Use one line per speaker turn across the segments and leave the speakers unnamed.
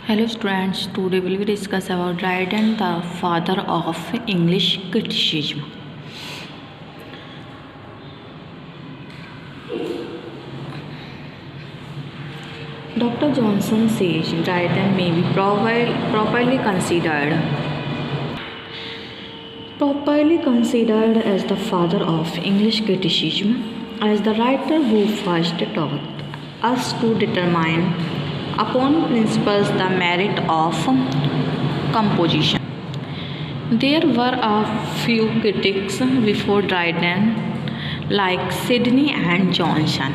Hello students, today we will discuss about Dryden, the father of English criticism. Dr. Johnson says Dryden may be properly considered as the father of English criticism, as the writer who first taught us to determine upon principles the merit of composition. There were a few critics before Dryden, like Sidney and Johnson.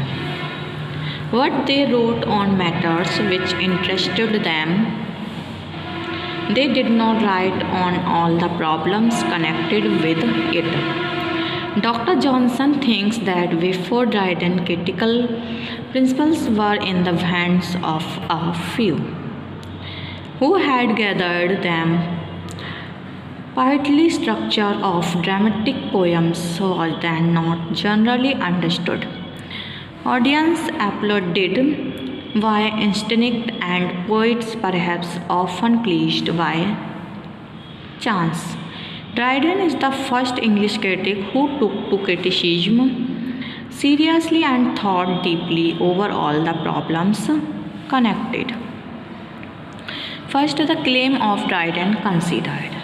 What they wrote on matters which interested them, they did not write on all the problems connected with it. Dr. Johnson thinks that before Dryden, critical principles were in the hands of a few, who had gathered them. Partly structure of dramatic poems was then not generally understood. Audience applauded by instinct and poets perhaps often pleased by chance. Dryden is the first English critic who took to criticism seriously and thought deeply over all the problems connected. First, the claim of Dryden considered.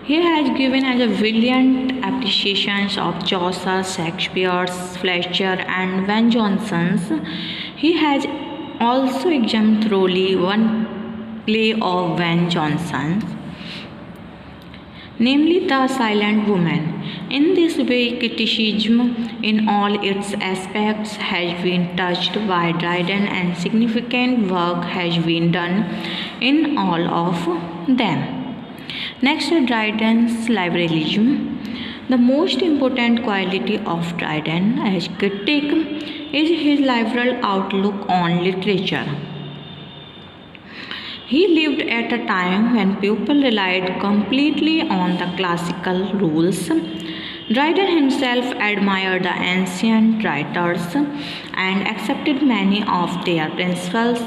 He has given as a brilliant appreciations of Chaucer, Shakespeare, Fletcher, and Van Jonson's. He has also examined thoroughly one play of Van Jonson's, namely The Silent Woman. In this way, criticism in all its aspects has been touched by Dryden, and significant work has been done in all of them. Next, Dryden's liberalism. The most important quality of Dryden as critic is his liberal outlook on literature. He lived at a time when people relied completely on the classical rules. Dryden himself admired the ancient writers and accepted many of their principles,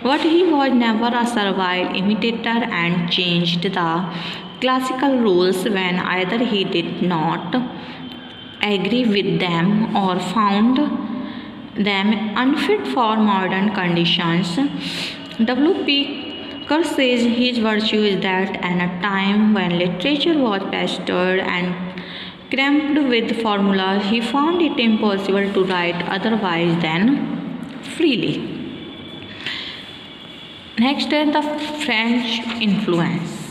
but he was never a servile imitator and changed the classical rules when either he did not agree with them or found them unfit for modern conditions. W.P. Kerr says his virtue is that at a time when literature was pestered and cramped with formulas, he found it impossible to write otherwise than freely. Next is the French influence.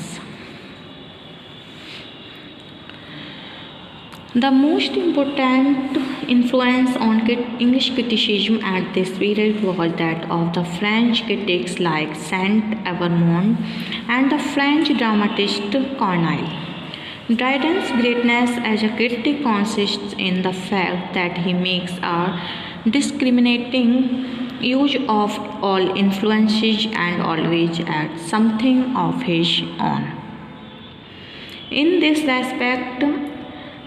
The most important influence on English criticism at this period was that of the French critics like Saint-Evremond and the French dramatist Corneille. Dryden's greatness as a critic consists in the fact that he makes a discriminating use of all influences and always adds something of his own. In this respect,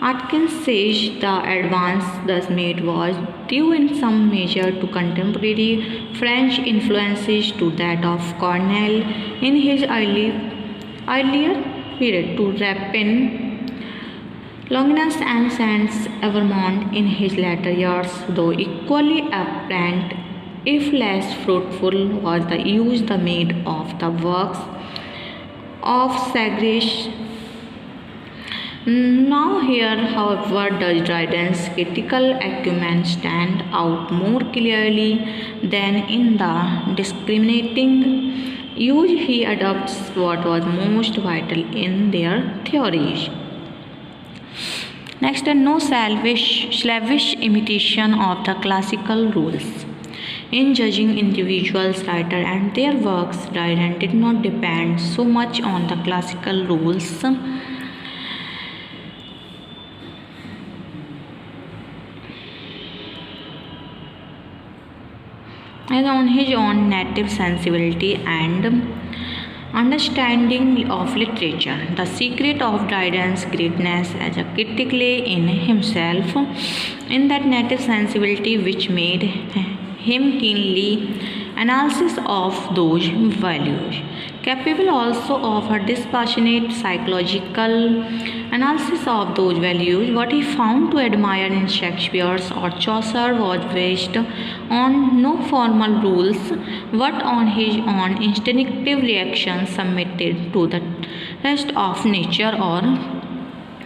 Atkins says the advance thus made was due in some measure to contemporary French influences to that of Corneille in his earlier period, to Rapin, Longinus, and Saint-Evremond in his later years, though equally apparent, if less fruitful, was the use made of the works of Sagres. Now here, however, does Dryden's critical acumen stand out more clearly than in the discriminating use he adopts what was most vital in their theories. Next, no slavish imitation of the classical rules. In judging individuals, writers, and their works, Dryden did not depend so much on the classical rules as on his own native sensibility and understanding of literature. The secret of Dryden's greatness as a critic lay in himself, in that native sensibility which made him keenly analysis of those values. Capable also of a dispassionate psychological analysis of those values, what he found to admire in Shakespeare or Chaucer was based on no formal rules, but on his own instinctive reactions submitted to the rest of nature or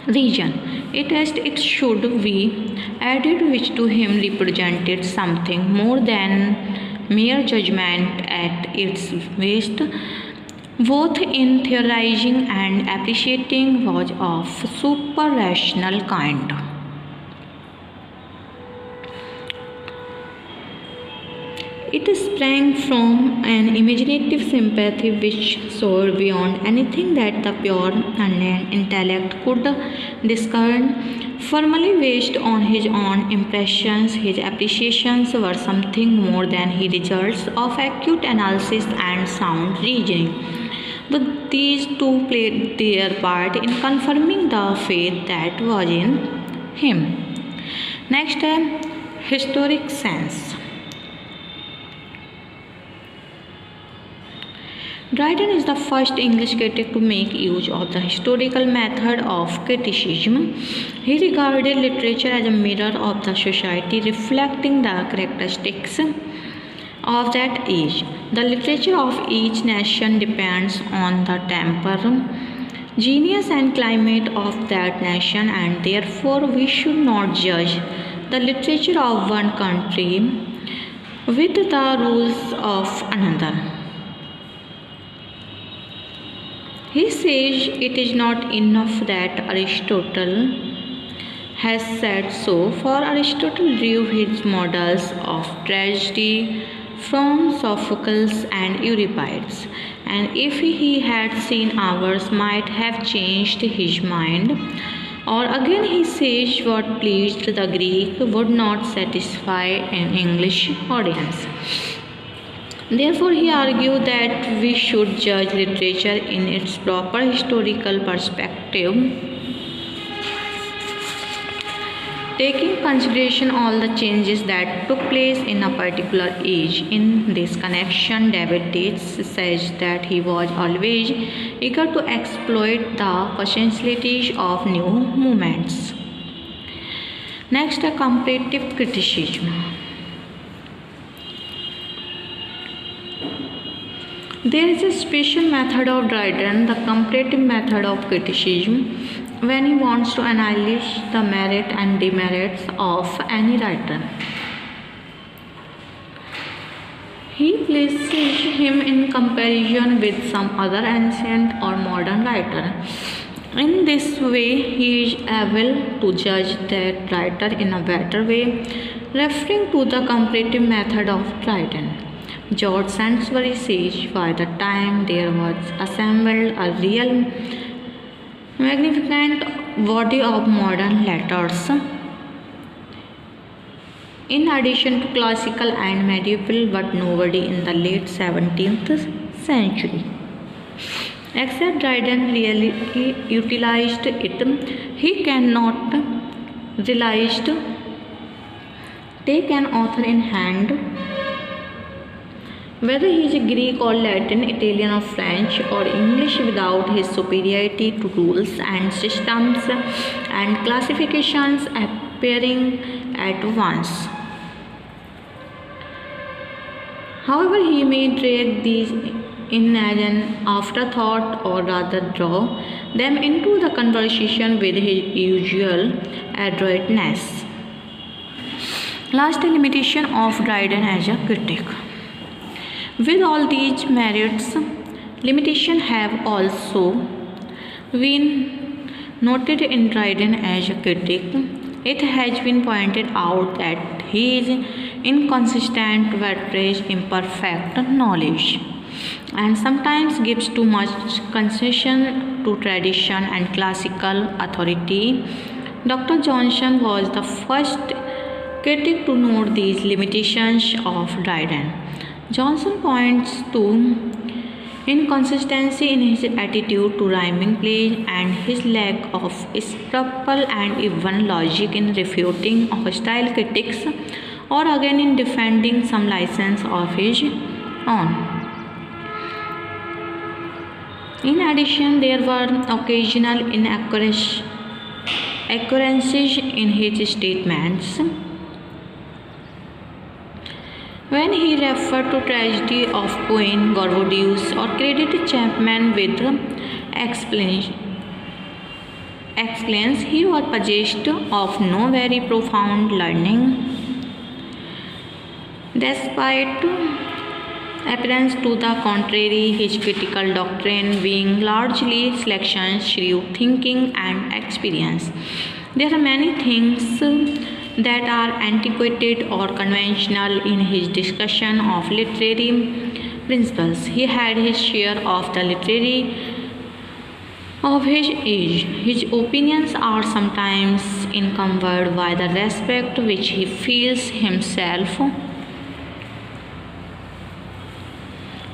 region. It should be added which to him represented something more than mere judgment at its best, both in theorizing and appreciating was of super rational kind. It sprang from an imaginative sympathy which soared beyond anything that the pure unnamed intellect could discern. Firmly based on his own impressions, his appreciations were something more than his results of acute analysis and sound reasoning. But these two played their part in confirming the faith that was in him. Next, historic sense. Dryden is the first English critic to make use of the historical method of criticism. He regarded literature as a mirror of the society, reflecting the characteristics of that age. The literature of each nation depends on the temper, genius, and climate of that nation, and therefore we should not judge the literature of one country with the rules of another. He says it is not enough that Aristotle has said so, for Aristotle drew his models of tragedy from Sophocles and Euripides, and if he had seen ours might have changed his mind. Or again he says what pleased the Greek would not satisfy an English audience. Therefore, he argued that we should judge literature in its proper historical perspective, taking consideration all the changes that took place in a particular age. In this connection, David Yates says that he was always eager to exploit the potentialities of new movements. Next, a comparative criticism. There is a special method of Dryden, the comparative method of criticism, when he wants to analyze the merit and demerits of any writer. He places him in comparison with some other ancient or modern writer. In this way, he is able to judge that writer in a better way, referring to the comparative method of Dryden. George Sainsbury says, by the time there was assembled a real magnificent body of modern letters, in addition to classical and medieval, but nobody in the late 17th century except Dryden really utilized it. He cannot realized take an author in hand, whether he is Greek or Latin, Italian or French or English, without his superiority to rules and systems and classifications appearing at once. However, he may drag these in as an afterthought, or rather draw them into the conversation with his usual adroitness. Last, a limitation of Dryden as a critic. With all these merits, limitations have also been noted in Dryden as a critic. It has been pointed out that he is inconsistent, betrays imperfect knowledge, and sometimes gives too much concession to tradition and classical authority. Dr. Johnson was the first critic to note these limitations of Dryden. Johnson points to inconsistency in his attitude to rhyming plays and his lack of scruple and even logic in refuting hostile critics or again in defending some license of his own. In addition, there were occasional inaccuracies in his statements. When he referred to tragedy of Queen Gorvodius or credited Chapman with explains he was possessed of no very profound learning. Despite appearance to the contrary, his critical doctrine being largely selection through thinking and experience. There are many things that are antiquated or conventional in his discussion of literary principles. He had his share of the literary of his age. His opinions are sometimes encumbered by the respect which he feels himself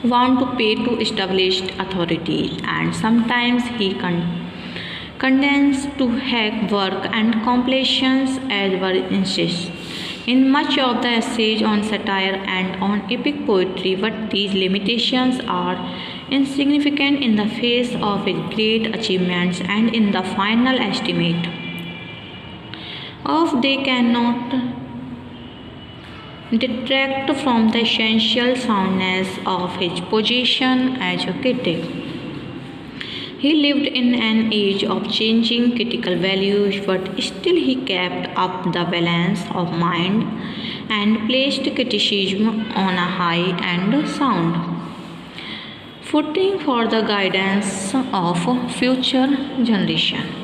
want to pay to established authority, and sometimes he condemns to hack work and compilations as were insists in much of the essays on satire and on epic poetry, but these limitations are insignificant in the face of his great achievements, and in the final estimate of they cannot detract from the essential soundness of his position as a critic. He lived in an age of changing critical values, but still he kept up the balance of mind and placed criticism on a high and sound footing for the guidance of future generation.